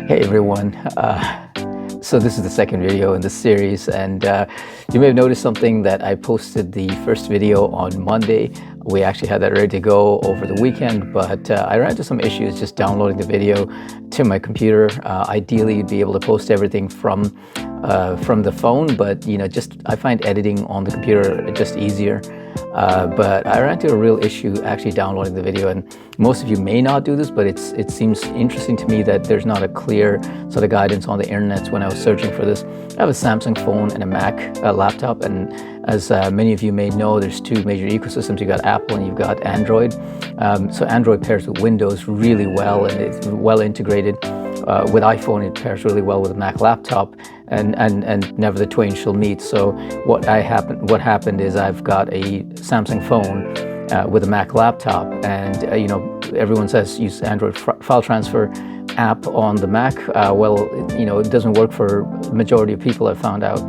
Hey everyone, so this is the second video in this series, and you may have noticed something that I posted the first video on Monday. We actually had that ready to go over the weekend, but I ran into some issues just downloading the video to my computer. Ideally, you'd be able to post everything from the phone, but I find editing on the computer just easier. But I ran into a real issue actually downloading the video, and most of you may not do this, but it seems interesting to me that there's not a clear sort of guidance on the internet when I was searching for this. I have a Samsung phone and a Mac laptop, and as many of you may know, there's two major ecosystems. You've got Apple and you've got Android. So Android pairs with Windows really well, and it's well integrated. With iPhone, it pairs really well with a Mac laptop, and never the twain shall meet. So what happened is I've got a Samsung phone with a Mac laptop, and everyone says use Android file transfer app on the Mac. It doesn't work for the majority of people, I've found out.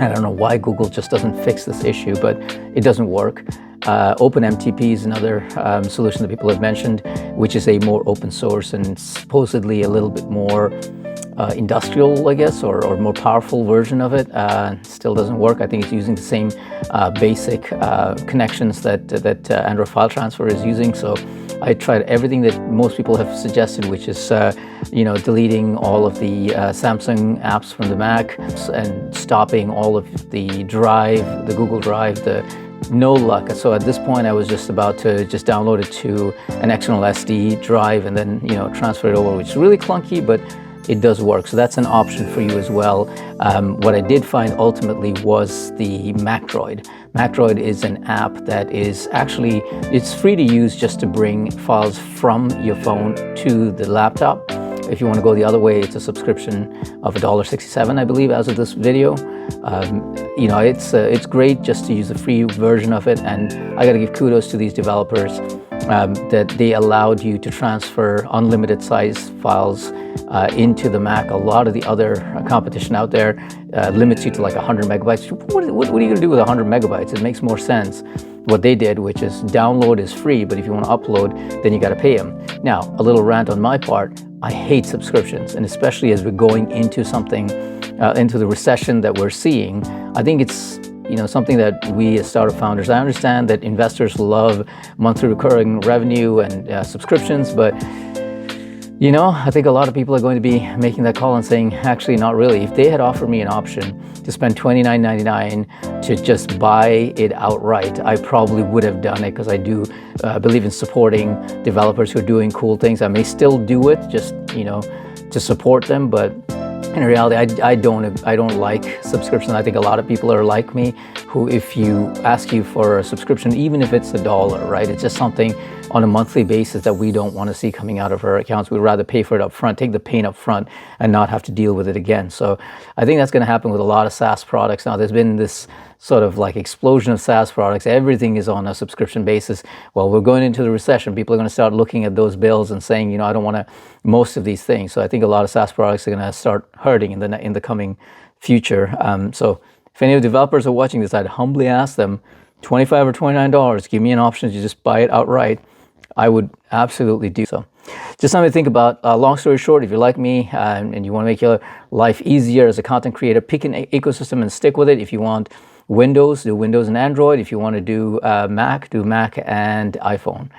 I don't know why Google just doesn't fix this issue, but it doesn't work. OpenMTP is another solution that people have mentioned, which is a more open source and supposedly a little bit more industrial, I guess, or more powerful version of it. Still doesn't work. I think it's using the same basic connections that Android file transfer is using. So I tried everything that most people have suggested, which is deleting all of the Samsung apps from the Mac and stopping all of the Drive, the Google Drive, no luck. So at this point, I was just about to just download it to an external SD drive and then transfer it over, which is really clunky, but it does work. So that's an option for you as well. What I did find ultimately was the MacDroid. MacDroid is an app that is actually, it's free to use just to bring files from your phone to the laptop. If you want to go the other way, it's a subscription of $1.67, I believe, as of this video. It's great just to use the free version of it, and I got to give kudos to these developers that they allowed you to transfer unlimited size files into the Mac. A lot of the other competition out there limits you to like 100 megabytes. What are you going to do with 100 megabytes? It makes more sense what they did, which is download is free, but if you want to upload, then you got to pay them. Now, a little rant on my part. I hate subscriptions, and especially as we're going into something, into the recession that we're seeing, I think it's something that we as startup founders, I understand that investors love monthly recurring revenue and subscriptions, but I think a lot of people are going to be making that call and saying, actually, not really. If they had offered me an option to spend $29.99 to just buy it outright, I probably would have done it, because I do believe in supporting developers who are doing cool things. I may still do it just, to support them, but in reality, I don't like subscriptions. I think a lot of people are like me, who if you ask you for a subscription, even if it's $1, right? It's just something on a monthly basis that we don't want to see coming out of our accounts. We'd rather pay for it up front, take the pain up front, and not have to deal with it again. So I think that's going to happen with a lot of SaaS products. Now, there's been this sort of like explosion of SaaS products. Everything is on a subscription basis. Well, we're going into the recession. People are going to start looking at those bills and saying, I don't want most of these things. So I think a lot of SaaS products are going to start hurting in the coming future. So if any of the developers are watching this, I'd humbly ask them, $25 or $29, give me an option to just buy it outright. I would absolutely do so. Just something to think about. Long story short, if you're like me and you want to make your life easier as a content creator, pick an ecosystem and stick with it. If you want Windows, do Windows and Android. If you want to do Mac, do Mac and iPhone.